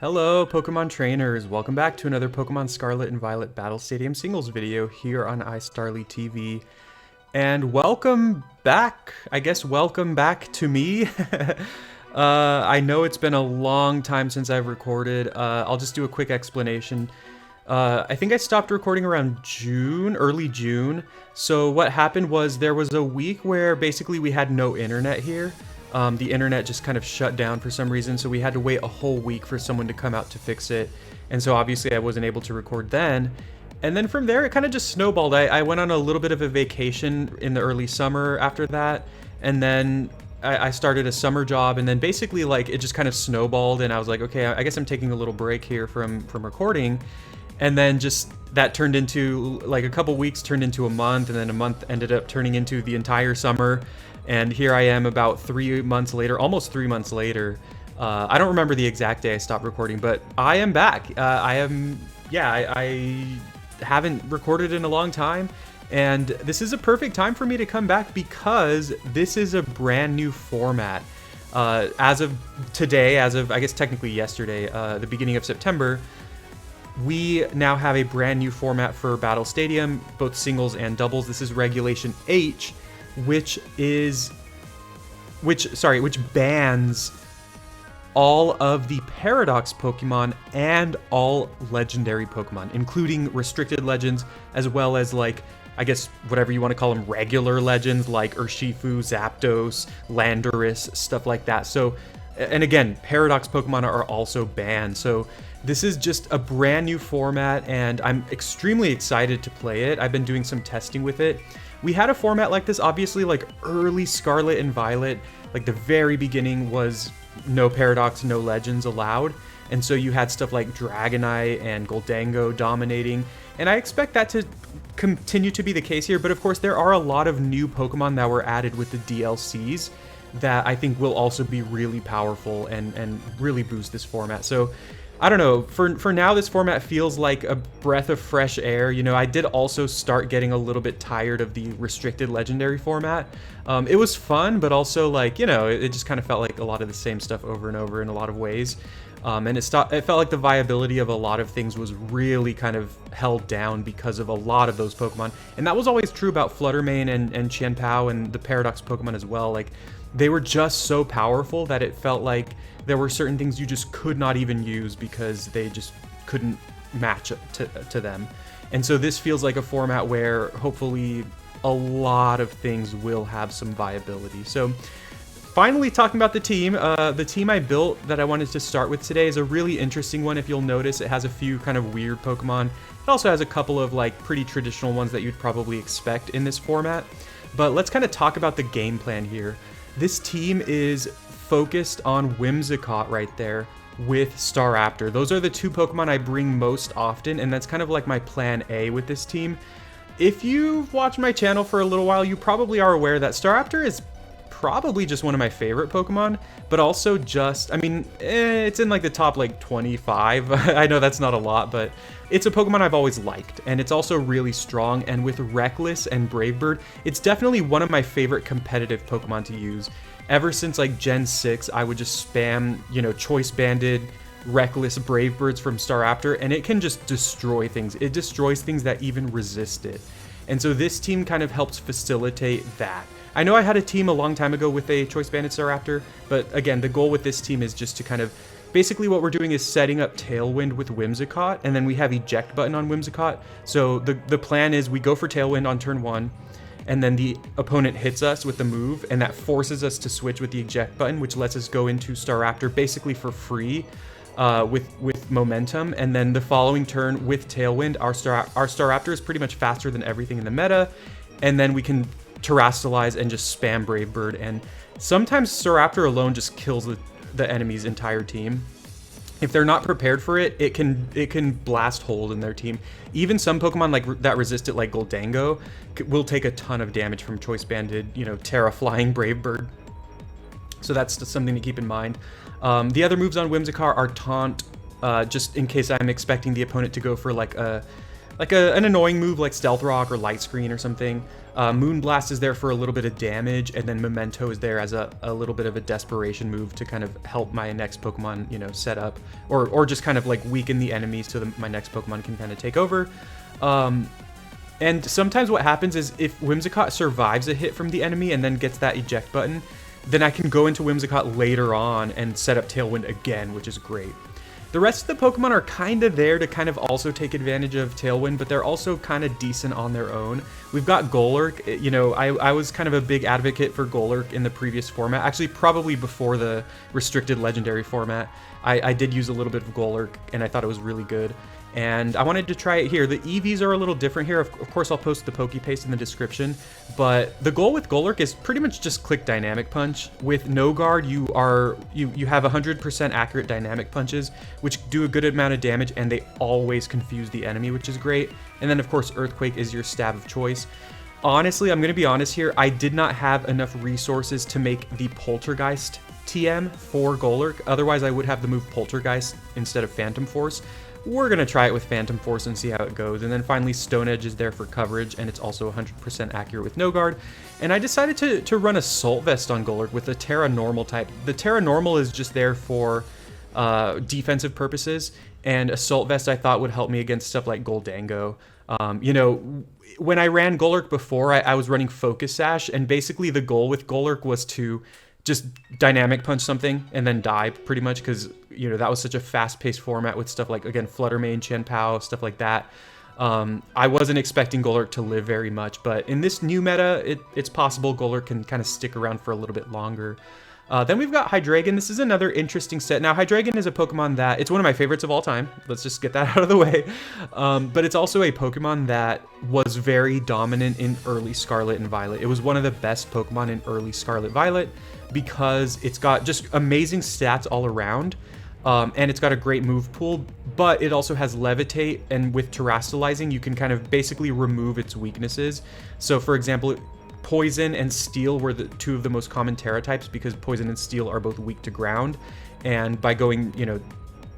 Hello, Pokemon trainers! Welcome back to another Pokemon Scarlet and Violet Battle Stadium singles video here on iStarly TV. And welcome back, welcome back to me. I know it's been a long time since I've recorded. I'll just do a quick explanation. I think I stopped recording around June, early June. So what happened was there was a week where basically we had no internet here. The internet just kind of shut down for some reason, so we had to wait a whole week for someone to come out to fix it. And so obviously I wasn't able to record then. And then from there, it kind of just snowballed. I went on a little bit of a vacation in the early summer after that. And then I started a summer job, and then basically like it just kind of snowballed, and I was like, okay, I guess I'm taking a little break here from recording. And then just that turned into like a couple weeks turned into a month, and then a month ended up turning into the entire summer. And here I am about 3 months later, almost 3 months later. I don't remember the exact day I stopped recording, but I am back. I haven't recorded in a long time, and this is a perfect time for me to come back because this is a brand new format. As of today, I guess technically yesterday, the beginning of September, we now have a brand new format for Battle Stadium, both singles and doubles. This is Regulation H, which bans all of the Paradox Pokemon and all legendary Pokemon, including restricted legends, as well as, like, I guess whatever you want to call them, regular legends like Urshifu, Zapdos, Landorus, stuff like that. So, and again, Paradox Pokemon are also banned. So this is just a brand new format, and I'm extremely excited to play it. I've been doing some testing with it. We had a format like this, obviously, like early Scarlet and Violet, like the very beginning was no Paradox, no Legends allowed. And so you had stuff like Dragonite and Goldango dominating. And I expect that to continue to be the case here. But of course, there are a lot of new Pokemon that were added with the DLCs that I think will also be really powerful and really boost this format. So I don't know, for now this format feels like a breath of fresh air. You know, I did also start getting a little bit tired of the restricted legendary format. It was fun, but also, like, you know, it just kind of felt like a lot of the same stuff over and over in a lot of ways. And it felt like the viability of a lot of things was really kind of held down because of a lot of those Pokemon. And that was always true about Fluttermane and Chien-Pao and the Paradox Pokemon as well. Like, they were just so powerful that it felt like there were certain things you just could not even use because they just couldn't match up to them. And so this feels like a format where hopefully a lot of things will have some viability. So finally, talking about the team I built that I wanted to start with today is a really interesting one. If you'll notice, it has a few kind of weird Pokemon. It also has a couple of like pretty traditional ones that you'd probably expect in this format. But let's kind of talk about the game plan here. This team is focused on Whimsicott right there with Staraptor. Those are the two Pokemon I bring most often, and that's kind of like my plan A with this team. If you've watched my channel for a little while, you probably are aware that Staraptor is probably just one of my favorite Pokemon, but also just, I mean, it's in like the top like 25. I know that's not a lot, but it's a Pokemon I've always liked, and it's also really strong, and with Reckless and Brave Bird, it's definitely one of my favorite competitive Pokemon to use. Ever since like Gen 6, I would just spam, you know, Choice Banded, Reckless, Brave Birds from Staraptor, and it can just destroy things. It destroys things that even resist it. And so this team kind of helps facilitate that. I know I had a team a long time ago with a Choice Banded Staraptor, but again, the goal with this team is just to kind of, basically what we're doing is setting up Tailwind with Whimsicott, and then we have Eject button on Whimsicott. So the plan is we go for Tailwind on turn 1, and then the opponent hits us with the move, and that forces us to switch with the Eject button, which lets us go into Staraptor basically for free with momentum. And then the following turn with Tailwind, our Staraptor is pretty much faster than everything in the meta, and then we can Terrastalize and just spam Brave Bird, and sometimes Staraptor alone just kills the enemy's entire team. If they're not prepared for it, it can blast hold in their team. Even some Pokemon like that resist it, like Goldango, will take a ton of damage from Choice Banded, you know, Terra Flying Brave Bird. So that's just something to keep in mind. The other moves on Whimsicott are Taunt, just in case I'm expecting the opponent to go for like a an annoying move like Stealth Rock or Light Screen or something. Moonblast is there for a little bit of damage, and then Memento is there as a little bit of a desperation move to kind of help my next Pokemon, you know, set up, or just kind of like weaken the enemy so that my next Pokemon can kind of take over. And sometimes what happens is if Whimsicott survives a hit from the enemy and then gets that eject button, then I can go into Whimsicott later on and set up Tailwind again, which is great. The rest of the Pokemon are kind of there to kind of also take advantage of Tailwind, but they're also kind of decent on their own. We've got Golurk. You know, I was kind of a big advocate for Golurk in the previous format. Actually, probably before the restricted legendary format. I did use a little bit of Golurk, and I thought it was really good. And I wanted to try it here. The EVs are a little different here. Of course, I'll post the Pokepaste in the description. But the goal with Golurk is pretty much just click Dynamic Punch. With No Guard, you have 100% accurate Dynamic Punches, which do a good amount of damage, and they always confuse the enemy, which is great. And then, of course, Earthquake is your stab of choice. Honestly, I'm going to be honest here. I did not have enough resources to make the Poltergeist TM for Golurk. Otherwise, I would have the move Poltergeist instead of Phantom Force. We're going to try it with Phantom Force and see how it goes. And then finally, Stone Edge is there for coverage, and it's also 100% accurate with No Guard. And I decided to run Assault Vest on Golurk with the Terra Normal type. The Terra Normal is just there for defensive purposes, and Assault Vest I thought would help me against stuff like Goldango. You know, when I ran Golurk before, I was running Focus Sash, and basically the goal with Golurk was to just Dynamic Punch something and then die, pretty much, because, you know, that was such a fast-paced format with stuff like, again, Flutter Mane, Chien-Pao, stuff like that. I wasn't expecting Golurk to live very much, but in this new meta, it's possible Golurk can kind of stick around for a little bit longer. Then we've got Hydreigon. This is another interesting set. Now, Hydreigon is a Pokemon that, it's one of my favorites of all time. Let's just get that out of the way. But it's also a Pokemon that was very dominant in early Scarlet and Violet. It was one of the best Pokemon in early Scarlet Violet because it's got just amazing stats all around. And it's got a great move pool, but it also has Levitate, and with Terastallizing, you can kind of basically remove its weaknesses. So, for example, Poison and Steel were the two of the most common Terra types because Poison and Steel are both weak to ground. And by going, you know,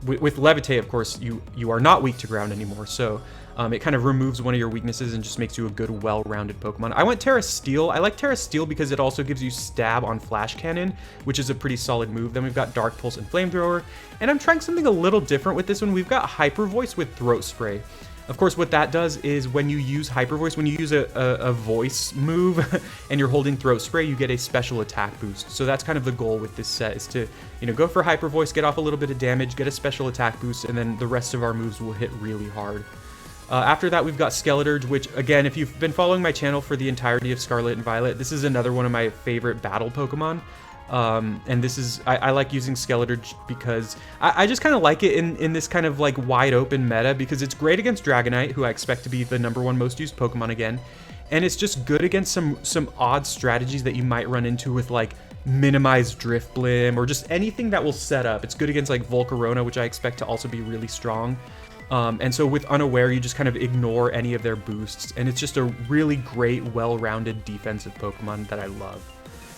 with Levitate, of course, you are not weak to ground anymore. So it kind of removes one of your weaknesses and just makes you a good, well-rounded Pokemon. I went Terra Steel. I like Terra Steel because it also gives you Stab on Flash Cannon, which is a pretty solid move. Then we've got Dark Pulse and Flamethrower. And I'm trying something a little different with this one. We've got Hyper Voice with Throat Spray. Of course, what that does is when you use Hyper Voice, when you use a voice move and you're holding Throat Spray, you get a special attack boost. So that's kind of the goal with this set, is to, you know, go for Hyper Voice, get off a little bit of damage, get a special attack boost, and then the rest of our moves will hit really hard. After that, we've got Skeledirge, which, again, if you've been following my channel for the entirety of Scarlet and Violet, this is another one of my favorite battle Pokemon. And this is, I like using Skeledirge because I just kind of like it in this kind of like wide open meta, because it's great against Dragonite, who I expect to be the #1 most used Pokemon again. And it's just good against some odd strategies that you might run into with like minimized Drifblim or just anything that will set up. It's good against like Volcarona, which I expect to also be really strong. And so with Unaware, you just kind of ignore any of their boosts, and it's just a really great, well-rounded defensive Pokemon that I love.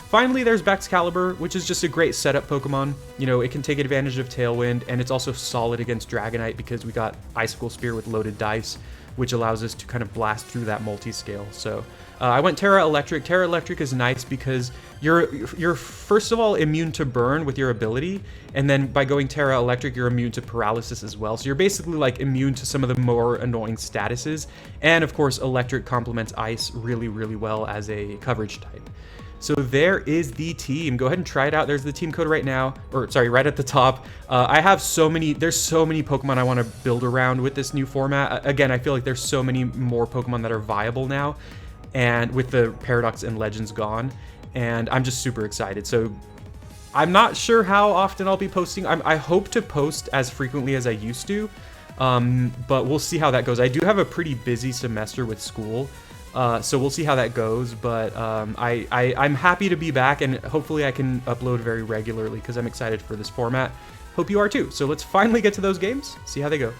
Finally, there's Baxcalibur, which is just a great setup Pokemon. You know, it can take advantage of Tailwind, and it's also solid against Dragonite because we got Icicle Spear with loaded dice, which allows us to kind of blast through that multi-scale. So I went Terra Electric. Terra Electric is nice because you're first of all immune to burn with your ability, and then by going Terra Electric, you're immune to paralysis as well. So you're basically like immune to some of the more annoying statuses. And of course, Electric complements Ice really, really well as a coverage type. So there is the team. Go ahead and try it out. There's the team code right now, or sorry, right at the top. I have there's so many Pokemon I want to build around with this new format. Again, I feel like there's so many more Pokemon that are viable now, and with the Paradox and Legends gone, and I'm just super excited. So I'm not sure how often I'll be posting. I hope to post as frequently as I used to, but we'll see how that goes. I do have a pretty busy semester with school. So we'll see how that goes, but I'm happy to be back, and hopefully I can upload very regularly because I'm excited for this format. Hope you are too. So let's finally get to those games, see how they go.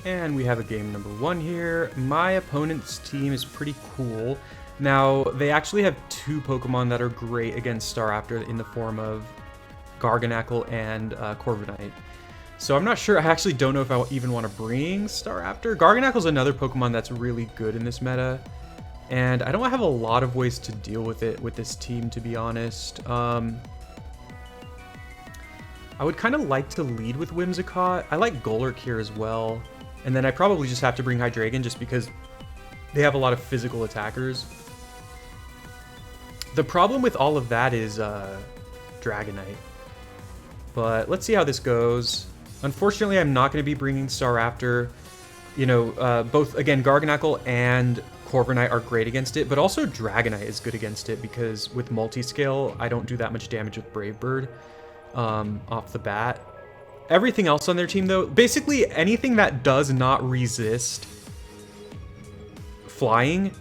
And we have a game number 1 here. My opponent's team is pretty cool. Now, they actually have 2 Pokemon that are great against Staraptor in the form of Garganacl and Corviknight. So I'm not sure. I actually don't know if I even want to bring Staraptor. Garganacle's another Pokemon that's really good in this meta. And I don't have a lot of ways to deal with it with this team, to be honest. I would kind of like to lead with Whimsicott. I like Golurk here as well. And then I probably just have to bring Hydreigon just because they have a lot of physical attackers. The problem with all of that is Dragonite. But let's see how this goes. Unfortunately, I'm not going to be bringing Staraptor. You know, both, again, Garganacl and Corviknight are great against it, but also Dragonite is good against it because with multi-scale, I don't do that much damage with Brave Bird off the bat. Everything else on their team, though, basically anything that does not resist flying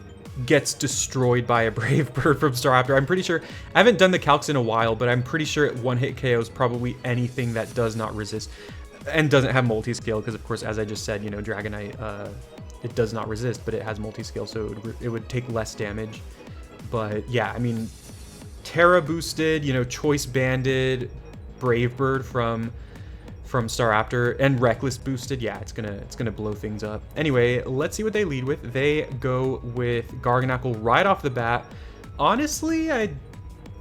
gets destroyed by a Brave Bird from Staraptor. I'm pretty sure, I haven't done the calcs in a while, but I'm pretty sure it one-hit KOs probably anything that does not resist and doesn't have multi-scale, because of course, as I just said, you know, Dragonite, it does not resist, but it has multi-scale, so it would take less damage. But yeah, I mean, Terra boosted, you know, Choice banded, Brave Bird from Staraptor, and Reckless boosted. Yeah, it's gonna blow things up. Anyway, let's see what they lead with. They go with Garganacl right off the bat. Honestly,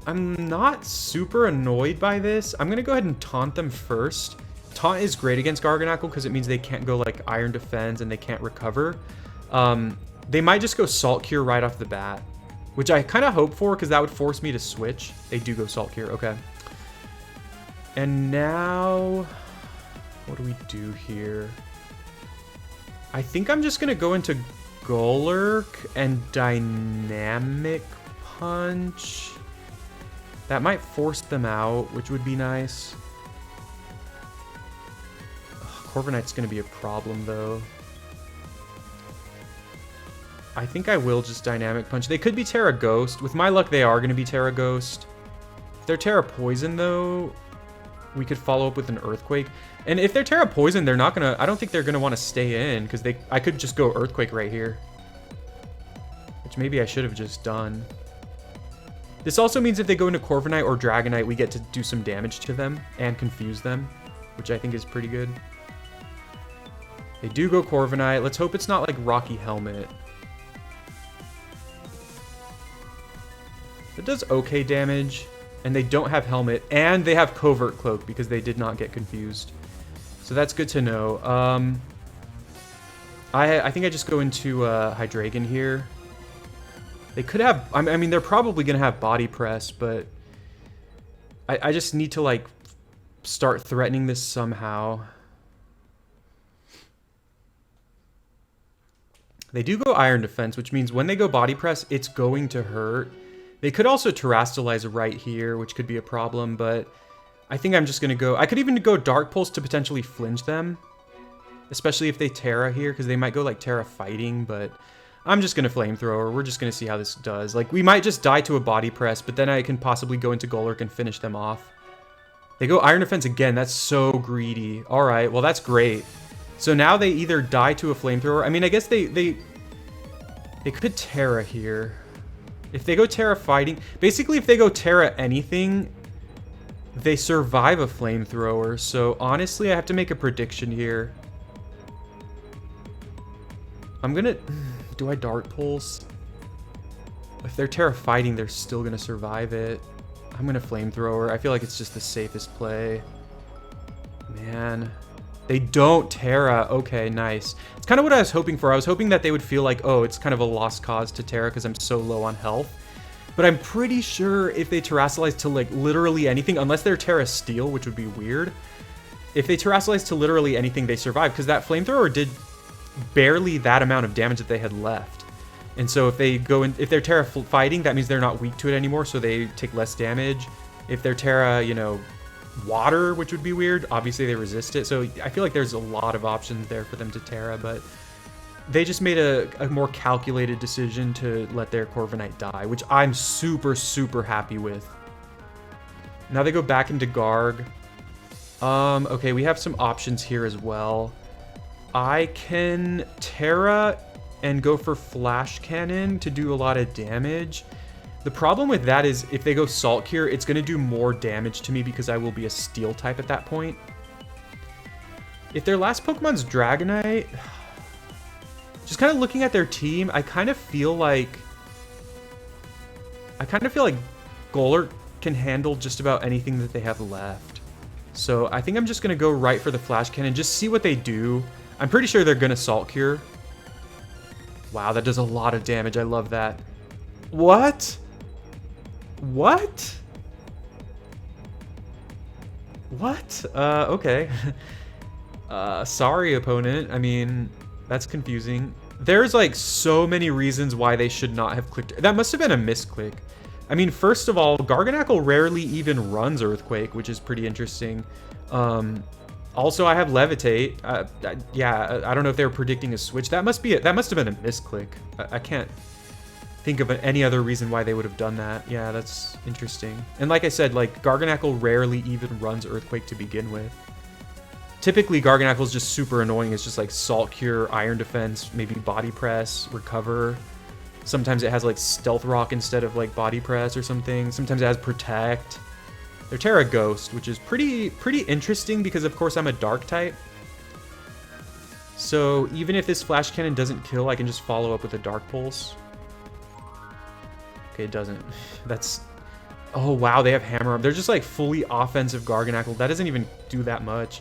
I'm not super annoyed by this. I'm gonna go ahead and taunt them first. Taunt is great against Garganacl because it means they can't go like Iron Defense and they can't recover. They might just go Salt Cure right off the bat, which I kind of hope for because that would force me to switch. They do go Salt Cure, okay. And now, what do we do here? I think I'm just gonna go into Golurk and Dynamic Punch. That might force them out, which would be nice. Corviknight's going to be a problem, though. I think I will just Dynamic Punch. They could be Terra Ghost. With my luck, they are going to be Terra Ghost. If they're Terra Poison, though, we could follow up with an Earthquake. And if they're Terra Poison, they're not going to... I don't think they're going to want to stay in, because I could just go Earthquake right here. Which maybe I should have just done. This also means if they go into Corviknight or Dragonite, we get to do some damage to them and confuse them, which I think is pretty good. They do go Corviknight. Let's hope it's not like Rocky Helmet. It does okay damage, and they don't have Helmet, and they have Covert Cloak because they did not get confused. So that's good to know. I think I just go into Hydreigon here. They could have... I mean, they're probably going to have Body Press, but I just need to, like, start threatening this somehow. They do go Iron Defense, which means when they go Body Press, it's going to hurt. They could also Terrastalize right here, which could be a problem, but I think I'm just going to go... I could even go Dark Pulse to potentially flinch them, especially if they Terra here, because they might go like Terra Fighting, but I'm just going to Flamethrower. We're just going to see how this does. Like, we might just die to a Body Press, but then I can possibly go into Golurk and finish them off. They go Iron Defense again. That's so greedy. All right, well, that's great. So now they either die to a Flamethrower. I mean, I guess they could Terra here. If they go Terra Fighting... Basically, if they go Terra anything, they survive a Flamethrower. So, honestly, I have to make a prediction here. I'm gonna... Do I Dark Pulse? If they're Terra Fighting, they're still gonna survive it. I'm gonna Flamethrower. I feel like it's just the safest play. Man... They don't Terra. Okay, nice. It's kind of what I was hoping for. I was hoping that they would feel like, oh, it's kind of a lost cause to Terra because I'm so low on health. But I'm pretty sure if they Terrastalize to, like, literally anything, unless they're Terra Steel, which would be weird, if they Terrastalize to literally anything, they survive, because that Flamethrower did barely that amount of damage that they had left. And so if they go in, if they're Terra Fighting, that means they're not weak to it anymore, so they take less damage. If they're Terra, you know, Water, which would be weird, obviously they resist it. So I feel like there's a lot of options there for them to Terra, but they just made a more calculated decision to let their Corviknight die, which I'm super, super happy with. Now they go back into Garg. Okay, we have some options here as well. I can Terra and go for Flash Cannon to do a lot of damage. The problem with that is if they go Salt Cure, it's going to do more damage to me because I will be a Steel type at that point. If their last Pokemon's Dragonite... Just kind of looking at their team, I kind of feel like Golurk can handle just about anything that they have left. So I think I'm just going to go right for the Flash Cannon, just see what they do. I'm pretty sure they're going to Salt Cure. Wow, that does a lot of damage. I love that. What? What? What? Okay. Sorry, opponent. I mean, that's confusing. There's like so many reasons why they should not have clicked. That must have been a misclick. I mean, first of all, Garganacl rarely even runs Earthquake, which is pretty interesting. Also, I have Levitate. Yeah, I don't know if they were predicting a switch. That must have been a misclick. I can't think of any other reason why they would have done that. Yeah, that's interesting. And like I said, like Garganacl rarely even runs Earthquake to begin with. Typically, Garganacl is just super annoying. It's just like Salt Cure, Iron Defense, maybe Body Press, Recover. Sometimes it has like Stealth Rock instead of like Body Press or something. Sometimes it has Protect. They're Terra Ghost, which is pretty interesting because of course I'm a Dark type. So even if this Flash Cannon doesn't kill, I can just follow up with a Dark Pulse. Okay, it doesn't. That's... Oh wow, they have Hammer Arm. They're just like fully offensive Garganacl. That doesn't even do that much,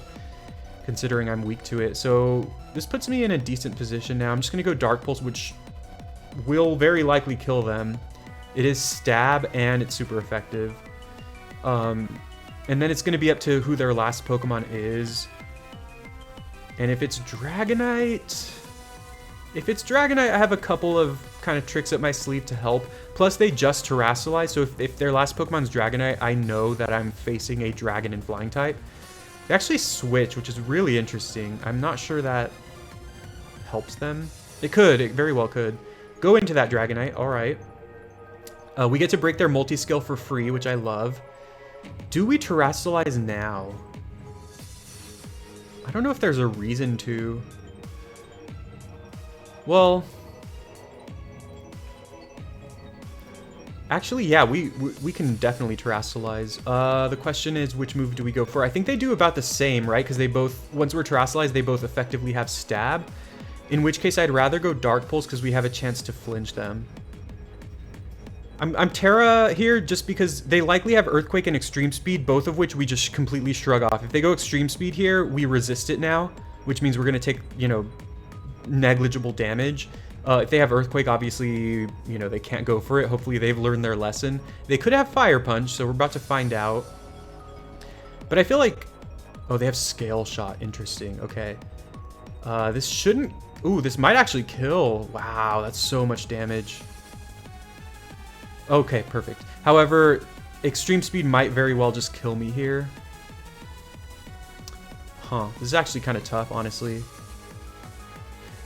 considering I'm weak to it. So this puts me in a decent position now. I'm just going to go Dark Pulse, which will very likely kill them. It is Stab, and it's super effective. And then it's going to be up to who their last Pokemon is. And if it's Dragonite... I have a couple of kind of tricks up my sleeve to help. Plus, they just Terrasilize, so if their last Pokemon's Dragonite, I know that I'm facing a Dragon and Flying type. They actually switch, which is really interesting. I'm not sure that helps them. It could. It very well could. Go into that Dragonite. All right. We get to break their multi-skill for free, which I love. Do we Terrasilize now? I don't know if there's a reason to. Well... Actually, yeah, we can definitely Terrasilize. The question is, which move do we go for? I think they do about the same, right? Because they both, once we're Terrasilize, they both effectively have Stab. In which case, I'd rather go Dark Pulse because we have a chance to flinch them. I'm Terra here just because they likely have Earthquake and Extreme Speed, both of which we just completely shrug off. If they go Extreme Speed here, we resist it now, which means we're going to take, you know, negligible damage. If they have Earthquake, obviously, you know, they can't go for it. Hopefully they've learned their lesson. They could have Fire Punch, so we're about to find out. But I feel like... Oh, they have Scale Shot. Interesting. Okay. This shouldn't... Ooh, this might actually kill. Wow, that's so much damage. Okay, perfect. However, Extreme Speed might very well just kill me here. Huh. This is actually kind of tough, honestly.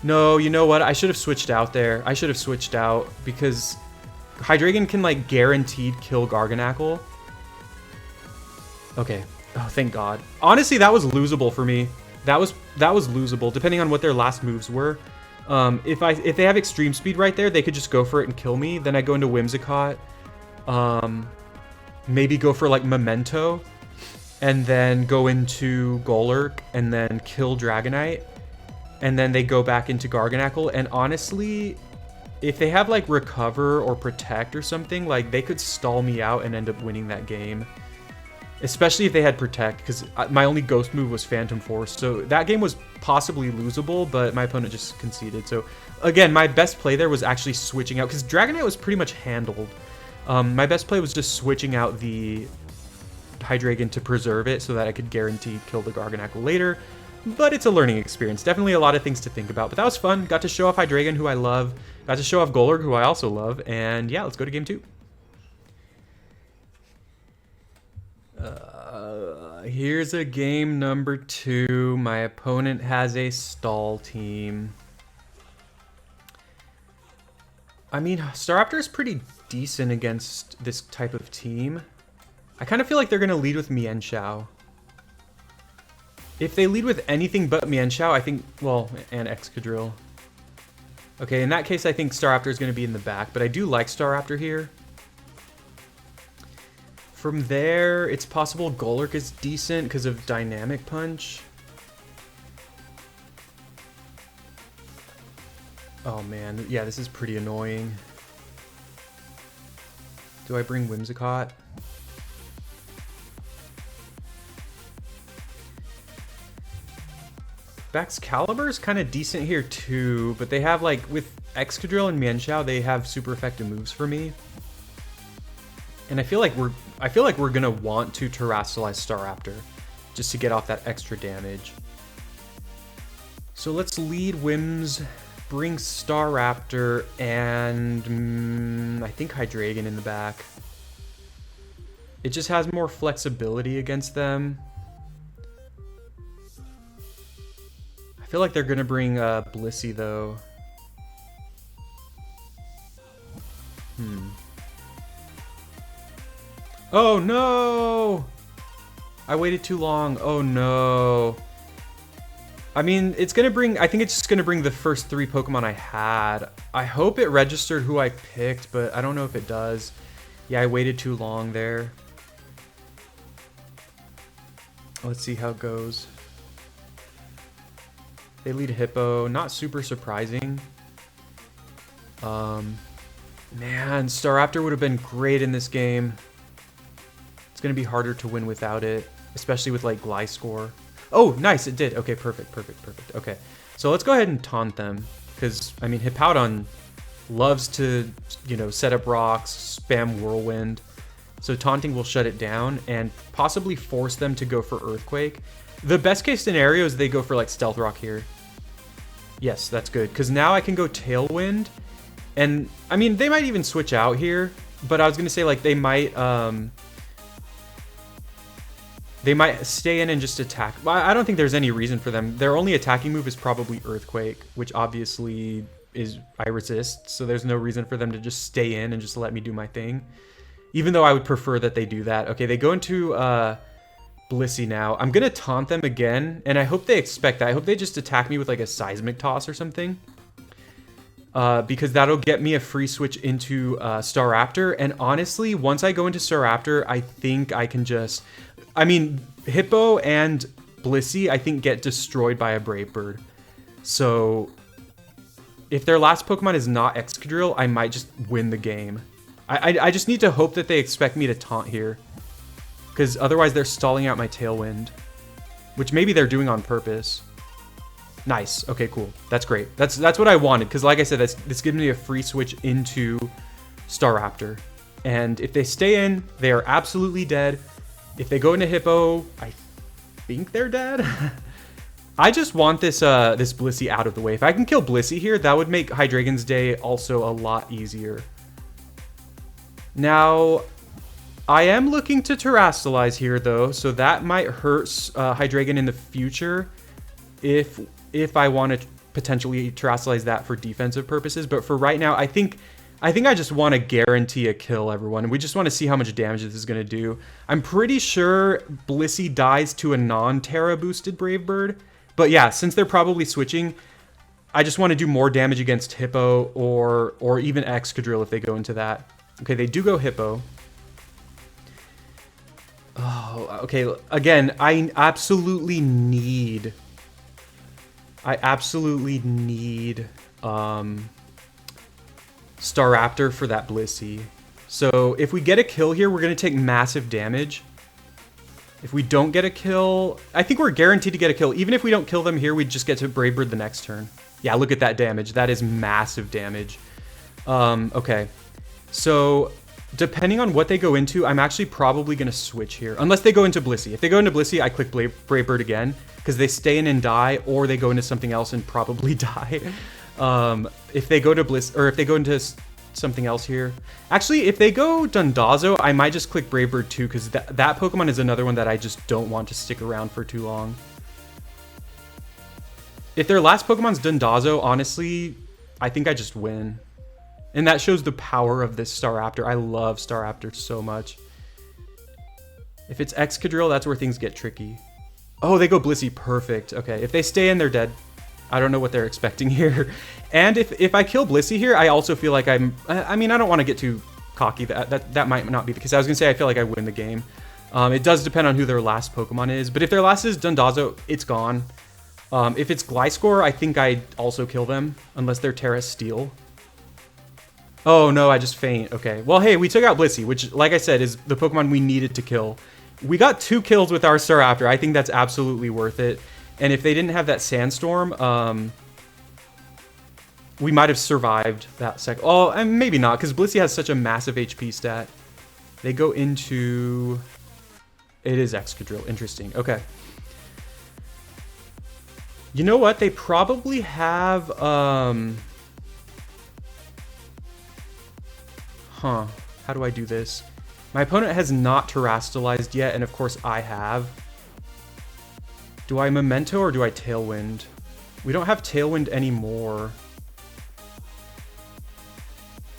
No, you know what? I should have switched out there. I should have switched out because Hydreigon can like guaranteed kill Garganacl. Okay. Oh, thank God. Honestly, that was losable for me. That was losable depending on what their last moves were. If they have Extreme Speed right there, they could just go for it and kill me. Then I go into Whimsicott. Maybe go for like Memento, and then go into Golurk and then kill Dragonite. And then they go back into Garganacl, and honestly, if they have like Recover or Protect or something, like they could stall me out and end up winning that game. Especially if they had Protect, because my only Ghost move was Phantom Force, so that game was possibly losable, but my opponent just conceded. So again, my best play there was actually switching out, because Dragonite was pretty much handled. My best play was just switching out the Hydreigon to preserve it so that I could guarantee kill the Garganacl later. But it's a learning experience. Definitely a lot of things to think about. But that was fun. Got to show off Hydreigon, who I love. Got to show off Golurk, who I also love. And yeah, let's go to game 2. Here's a game number 2. My opponent has a stall team. I mean, Staraptor is pretty decent against this type of team. I kind of feel like they're going to lead with Mienshao. If they lead with anything but Mienshao, I think, well, and Excadrill. Okay, in that case, I think Staraptor is going to be in the back, but I do like Staraptor here. From there, it's possible Golurk is decent because of Dynamic Punch. Oh man, yeah, this is pretty annoying. Do I bring Whimsicott? Baxcalibur is kind of decent here too, but they have like, with Excadrill and Mienshao, they have super effective moves for me. And I feel like we're gonna want to Terrasilize Staraptor just to get off that extra damage. So let's lead Whims, bring Staraptor, and I think Hydreigon in the back. It just has more flexibility against them. I feel like they're gonna bring Blissey though. Oh no! I waited too long. Oh no. I mean, it's gonna bring, I think it's just gonna bring the first 3 Pokemon I had. I hope it registered who I picked, but I don't know if it does. Yeah, I waited too long there. Let's see how it goes. They lead Hippo, not super surprising. Man, Staraptor would have been great in this game. It's gonna be harder to win without it, especially with like Gliscor. Oh, nice, it did. Okay, perfect. Okay, so let's go ahead and taunt them, because I mean, Hippowdon loves to, you know, set up rocks, spam Whirlwind. So taunting will shut it down and possibly force them to go for Earthquake. The best case scenario is they go for like Stealth Rock here. Yes, that's good, because now I can go Tailwind, and I mean, they might even switch out here, but I was gonna say like they might stay in and just attack. Well, I don't think there's any reason for them. Their only attacking move is probably Earthquake, which obviously is I resist, so there's no reason for them to just stay in and just let me do my thing. Even though I would prefer that they do that. Okay, they go into Blissey now. I'm gonna taunt them again, and I hope they expect that. I hope they just attack me with like a Seismic Toss or something. Because that'll get me a free switch into Staraptor. And honestly, once I go into Staraptor, I think I can just... I mean, Hippo and Blissey, I think, get destroyed by a Brave Bird. So, if their last Pokemon is not Excadrill, I might just win the game. I just need to hope that they expect me to taunt here. Because otherwise they're stalling out my Tailwind. Which maybe they're doing on purpose. Nice. Okay, cool. That's great. That's what I wanted. Because like I said, this gives me a free switch into Staraptor. And if they stay in, they are absolutely dead. If they go into Hippo, I think they're dead. I just want this this Blissey out of the way. If I can kill Blissey here, that would make Hydreigon's day also a lot easier. Now, I am looking to Terrasilize here, though, so that might hurt Hydreigon in the future if I want to potentially Terrasilize that for defensive purposes. But for right now, I think I just want to guarantee a kill, everyone. We just want to see how much damage this is going to do. I'm pretty sure Blissey dies to a non-Terra boosted Brave Bird. But yeah, since they're probably switching, I just want to do more damage against Hippo or even Excadrill if they go into that. Okay, they do go Hippo. Oh, okay. Again, I absolutely need Staraptor for that Blissey. So if we get a kill here, we're going to take massive damage. If we don't get a kill, I think we're guaranteed to get a kill. Even if we don't kill them here, we just get to Brave Bird the next turn. Yeah, look at that damage. That is massive damage. Okay. So depending on what they go into, I'm actually probably going to switch here. Unless they go into Blissey. If they go into Blissey, I click Brave Bird again. Because they stay in and die, or they go into something else and probably die. If they go to or if they go into something else here. Actually, if they go Dundazo, I might just click Brave Bird too, because that Pokemon is another one that I just don't want to stick around for too long. If their last Pokemon's Dundazo, honestly, I think I just win. And that shows the power of this Staraptor. I love Staraptor so much. If it's Excadrill, that's where things get tricky. Oh, they go Blissey. Perfect. Okay, if they stay in, they're dead. I don't know what they're expecting here. And if I kill Blissey here, I also feel like I mean, I don't want to get too cocky. That might not be the case. I was going to say I feel like I win the game. It does depend on who their last Pokemon is. But if their last is Dundazo, it's gone. If it's Gliscor, I think I'd also kill them, unless they're Terra Steel. Oh no, I just faint. Okay. Well, hey, we took out Blissey, which, like I said, is the Pokemon we needed to kill. We got 2 kills with our Staraptor. I think that's absolutely worth it. And if they didn't have that Sandstorm, we might have survived that second. Oh, and maybe not, because Blissey has such a massive HP stat. They go into... It is Excadrill. Interesting. Okay. You know what? They probably have... Huh. How do I do this? My opponent has not terastallized yet, and of course I have. Do I Memento or do I Tailwind? We don't have Tailwind anymore.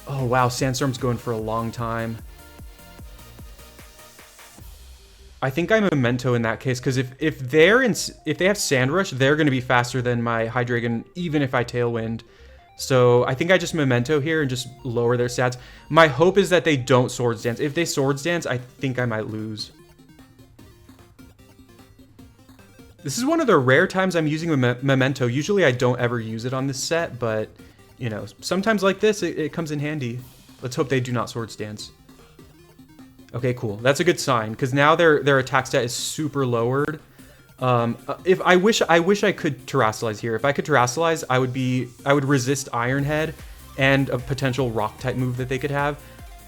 Oh wow, Sandstorm's going for a long time. I think I Memento in that case, because if they have Sand Rush, they're going to be faster than my Hydreigon, even if I Tailwind. So I think I just Memento here and just lower their stats. My hope is that they don't Swords Dance. If they Swords Dance, I think I might lose. This is one of the rare times I'm using Memento. Usually I don't ever use it on this set, but, you know, sometimes like this, it comes in handy. Let's hope they do not Swords Dance. Okay, cool. That's a good sign, because now their attack stat is super lowered. If I wish I could Terastallize here. If I could Terastallize, I would resist Iron Head and a potential Rock type move that they could have.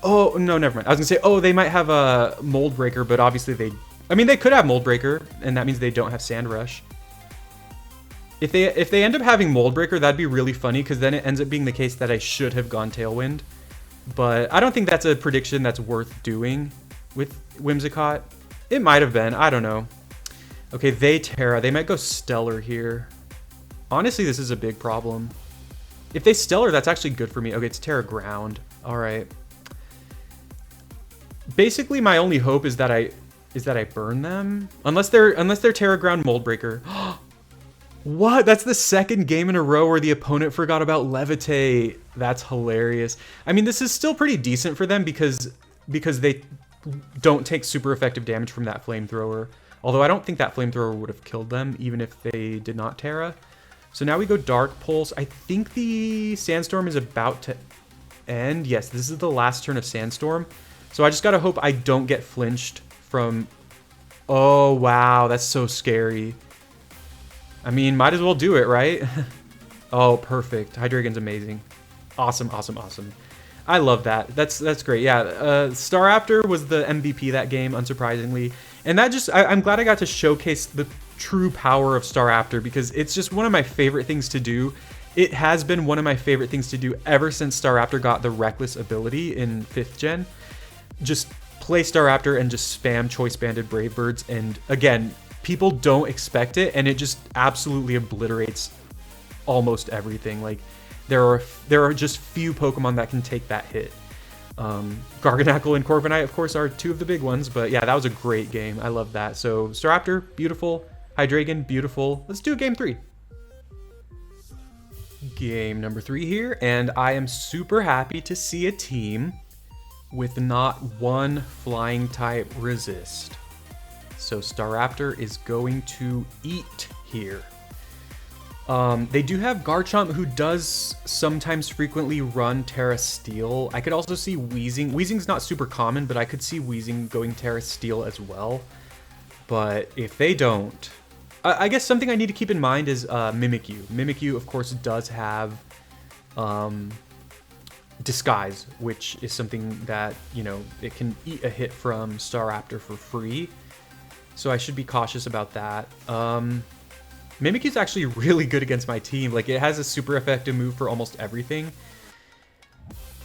Oh no, never mind. I was gonna say, oh, they might have a Mold Breaker, but obviously they could have Mold Breaker, and that means they don't have Sand Rush. If they end up having Mold Breaker, that'd be really funny, because then it ends up being the case that I should have gone Tailwind. But I don't think that's a prediction that's worth doing with Whimsicott. It might have been. I don't know. Okay, they Terra. They might go Stellar here. Honestly, this is a big problem. If they Stellar, that's actually good for me. Okay, it's Terra Ground. All right. Basically, my only hope is that I burn them, unless they're Terra Ground Mold Breaker. What? That's the second game in a row where the opponent forgot about Levitate. That's hilarious. I mean, this is still pretty decent for them because they don't take super effective damage from that Flamethrower. Although I don't think that Flamethrower would have killed them, even if they did not Terra. So now we go Dark Pulse. I think the Sandstorm is about to end. Yes, this is the last turn of Sandstorm. So I just gotta hope I don't get flinched from... Oh, wow, that's so scary. I mean, might as well do it, right? Oh, perfect. Hydreigon's amazing. Awesome, awesome, awesome. I love that. That's great. Yeah, Staraptor was the MVP that game, unsurprisingly. And that just, I'm glad I got to showcase the true power of Staraptor, because it's just one of my favorite things to do. It has been one of my favorite things to do ever since Staraptor got the Reckless ability in 5th gen. Just play Staraptor and just spam Choice Banded Brave Birds, and again, people don't expect it, and it just absolutely obliterates almost everything. Like, there are just few Pokemon that can take that hit. Garganacl and Corviknight, of course, are 2 of the big ones, but yeah, that was a great game. I love that. So Staraptor, beautiful. Hydreigon, beautiful. Let's do game 3. Game number 3 here, and I am super happy to see a team with not one flying type resist. So Staraptor is going to eat here. They do have Garchomp, who does sometimes frequently run Terra Steel. I could also see Weezing. Weezing's not super common, but I could see Weezing going Terra Steel as well. But if they don't... I guess something I need to keep in mind is Mimikyu. Mimikyu, of course, does have Disguise, which is something that, you know, it can eat a hit from Staraptor for free. So I should be cautious about that. Mimikyu's actually really good against my team. Like, it has a super effective move for almost everything.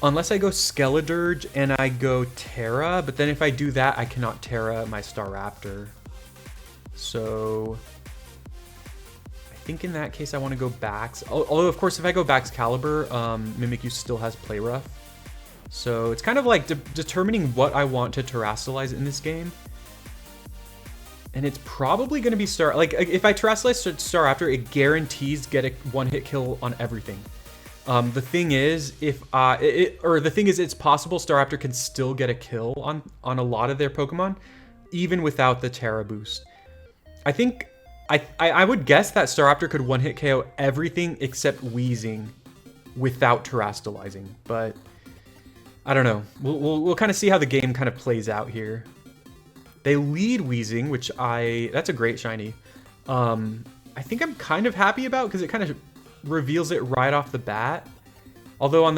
Unless I go Skeledirge and I go Terra, but then if I do that, I cannot Terra my Staraptor. So I think in that case I want to go Bax. Although, of course, if I go Baxcalibur, Mimikyu still has Play Rough. So it's kind of like determining what I want to Terastallize in this game. And it's probably going to be like, if I Terastallize Staraptor, it guarantees get a one-hit kill on everything. The thing is, it's possible Staraptor can still get a kill on a lot of their Pokemon, even without the Terra boost. I think I would guess that Staraptor could one-hit KO everything except Weezing without Terastallizing, but I don't know. We'll kind of see how the game kind of plays out here. They lead Weezing, which that's a great shiny. I think I'm kind of happy about because it kind of reveals it right off the bat. Although on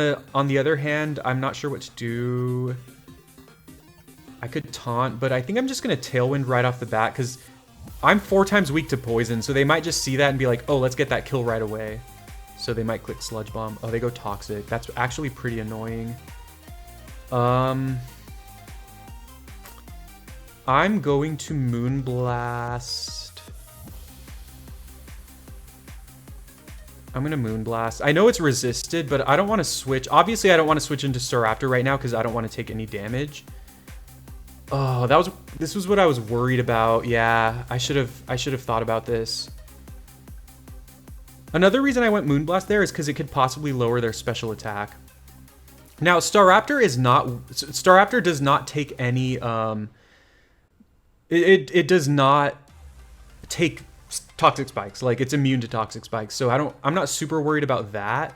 the other hand, I'm not sure what to do. I could taunt, but I think I'm just gonna Tailwind right off the bat because I'm 4 times weak to poison, so they might just see that and be like, oh, let's get that kill right away. So they might click Sludge Bomb. Oh, they go Toxic. That's actually pretty annoying. I'm going to Moonblast. I'm going to Moonblast. I know it's resisted, but I don't want to switch. Obviously, I don't want to switch into Staraptor right now because I don't want to take any damage. Oh, this was what I was worried about. Yeah, I should have thought about this. Another reason I went Moonblast there is because it could possibly lower their special attack. Now, Staraptor does not take any it does not take Toxic Spikes. Like, it's immune to Toxic Spikes. So I'm not super worried about that.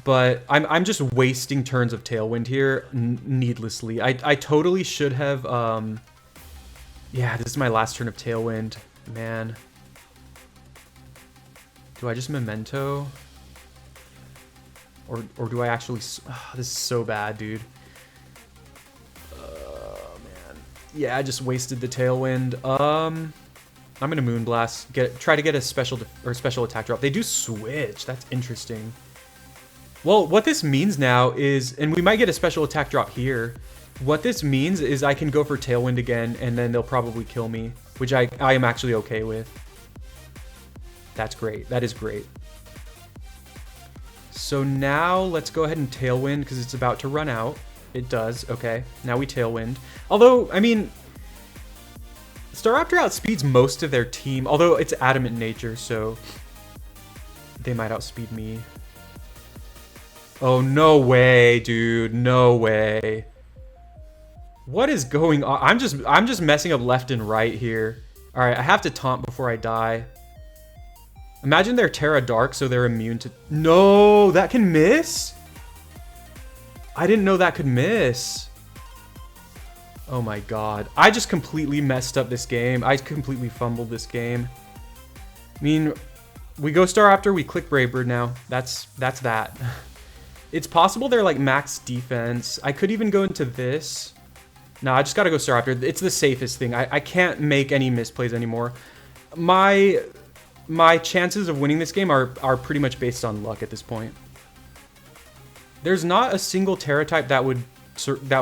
But I'm just wasting turns of Tailwind here needlessly. I totally should have yeah, this is my last turn of Tailwind. Man. Do I just Memento? Or do I actually... Oh, this is so bad, dude. Man. Yeah, I just wasted the Tailwind. I'm gonna Moonblast. Try to get a special attack drop. They do switch. That's interesting. Well, what this means now is... And we might get a special attack drop here. What this means is I can go for Tailwind again, and then they'll probably kill me. Which I am actually okay with. That's great. That is great. So now let's go ahead and Tailwind because it's about to run out. It does. Okay. Now we Tailwind. Although, I mean, Staraptor outspeeds most of their team. Although it's adamant nature, so they might outspeed me. Oh, no way, dude. No way. What is going on? I'm just messing up left and right here. All right, I have to taunt before I die. Imagine they're Terra Dark, so they're immune to... No, that can miss? I didn't know that could miss. Oh my god. I just completely messed up this game. I completely fumbled this game. I mean, we go Staraptor, we click Brave Bird now. That's that. It's possible they're like max defense. I could even go into this. No, I just gotta go Staraptor. It's the safest thing. I can't make any misplays anymore. My chances of winning this game are pretty much based on luck at this point. There's not a single Terra type that would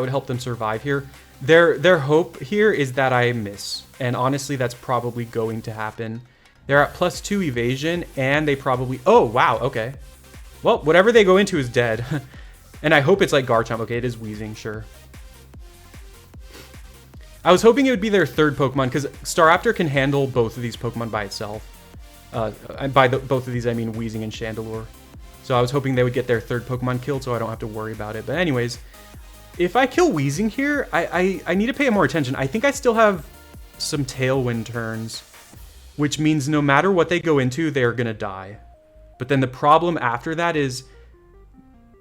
help them survive here. Their hope here is that I miss, and honestly, that's probably going to happen. They're at +2 evasion, and they probably... Oh, wow, okay. Well, whatever they go into is dead. And I hope it's like Garchomp. Okay, it is Weezing, sure. I was hoping it would be their third Pokemon, because Staraptor can handle both of these Pokemon by itself. And by both of these, I mean Weezing and Chandelure. So I was hoping they would get their third Pokemon killed, so I don't have to worry about it. But anyways, if I kill Weezing here, I need to pay more attention. I think I still have some Tailwind turns, which means no matter what they go into, they're going to die. But then the problem after that is,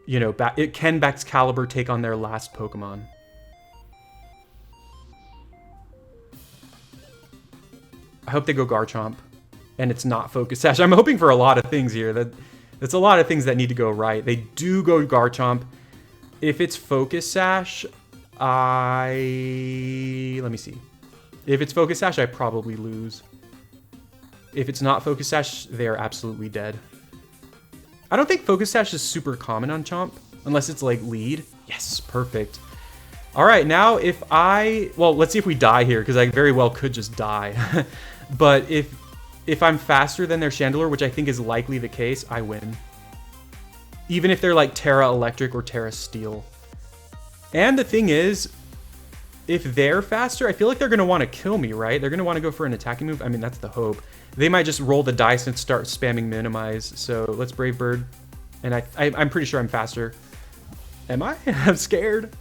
you know, can Baxcalibur take on their last Pokemon? I hope they go Garchomp. And it's not Focus Sash. I'm hoping for a lot of things here. That's a lot of things that need to go right. They do go Garchomp. If it's Focus Sash, let me see. If it's Focus Sash, I probably lose. If it's not Focus Sash, they are absolutely dead. I don't think Focus Sash is super common on Chomp, unless it's like lead. Yes, perfect. All right, now well, let's see if we die here, because I very well could just die. But if I'm faster than their Chandelure, which I think is likely the case, I win. Even if they're like Terra Electric or Terra Steel. And the thing is, if they're faster, I feel like they're going to want to kill me, right? They're going to want to go for an attacking move. I mean, that's the hope. They might just roll the dice and start spamming Minimize. So let's Brave Bird. And I'm pretty sure I'm faster. Am I? I'm scared.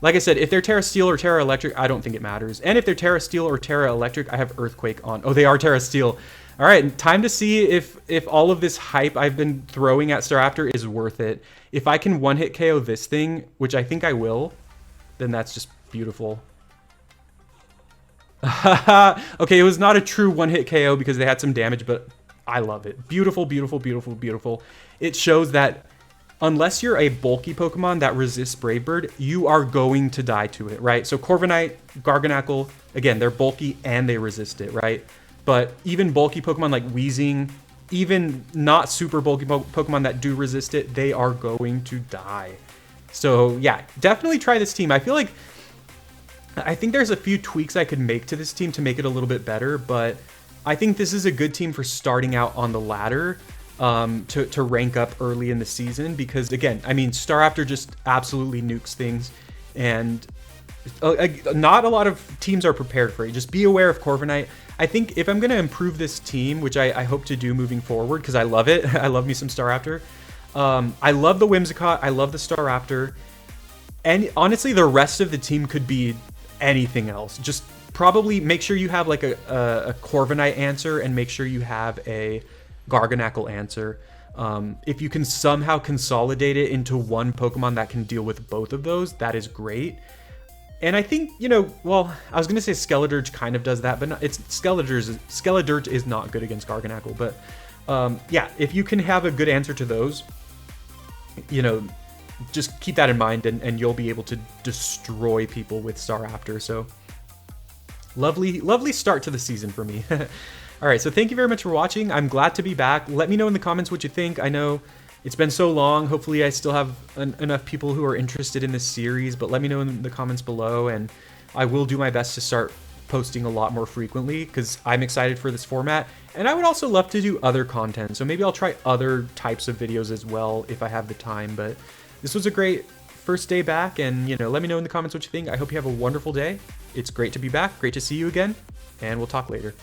Like I said, if they're Terra Steel or Terra Electric, I don't think it matters. And if they're Terra Steel or Terra Electric, I have Earthquake on. Oh, they are Terra Steel. All right, time to see if all of this hype I've been throwing at Staraptor is worth it. If I can one-hit KO this thing, which I think I will, then that's just beautiful. Okay, it was not a true one-hit KO because they had some damage, but I love it. Beautiful, beautiful, beautiful, beautiful. It shows that unless you're a bulky Pokemon that resists Brave Bird, you are going to die to it, right? So Corviknight, Garganacl, again, they're bulky and they resist it, right? But even bulky Pokemon like Weezing, even not super bulky Pokemon that do resist it, they are going to die. So yeah, definitely try this team. I think there's a few tweaks I could make to this team to make it a little bit better, but I think this is a good team for starting out on the ladder to rank up early in the season because, again, I mean, Staraptor just absolutely nukes things, and not a lot of teams are prepared for it. Just be aware of Corviknight. I think if I'm going to improve this team, which I hope to do moving forward because I love it. I love me some Staraptor. I love the Whimsicott. I love the Staraptor. And honestly, the rest of the team could be anything else. Just probably make sure you have like a Corviknight answer and make sure you have a Garganacl answer. If you can somehow consolidate it into one Pokemon that can deal with both of those, that is great. And I think, you know, well, I was going to say Skeledirge kind of does that, but it's Skeledirge is not good against Garganacl. But yeah, if you can have a good answer to those, you know, just keep that in mind and you'll be able to destroy people with Staraptor. So lovely, lovely start to the season for me. All right, so thank you very much for watching. I'm glad to be back. Let me know in the comments what you think. I know it's been so long. Hopefully I still have enough people who are interested in this series, but let me know in the comments below, and I will do my best to start posting a lot more frequently because I'm excited for this format, and I would also love to do other content. So maybe I'll try other types of videos as well if I have the time, but this was a great first day back, and you know, let me know in the comments what you think. I hope you have a wonderful day. It's great to be back. Great to see you again, and we'll talk later.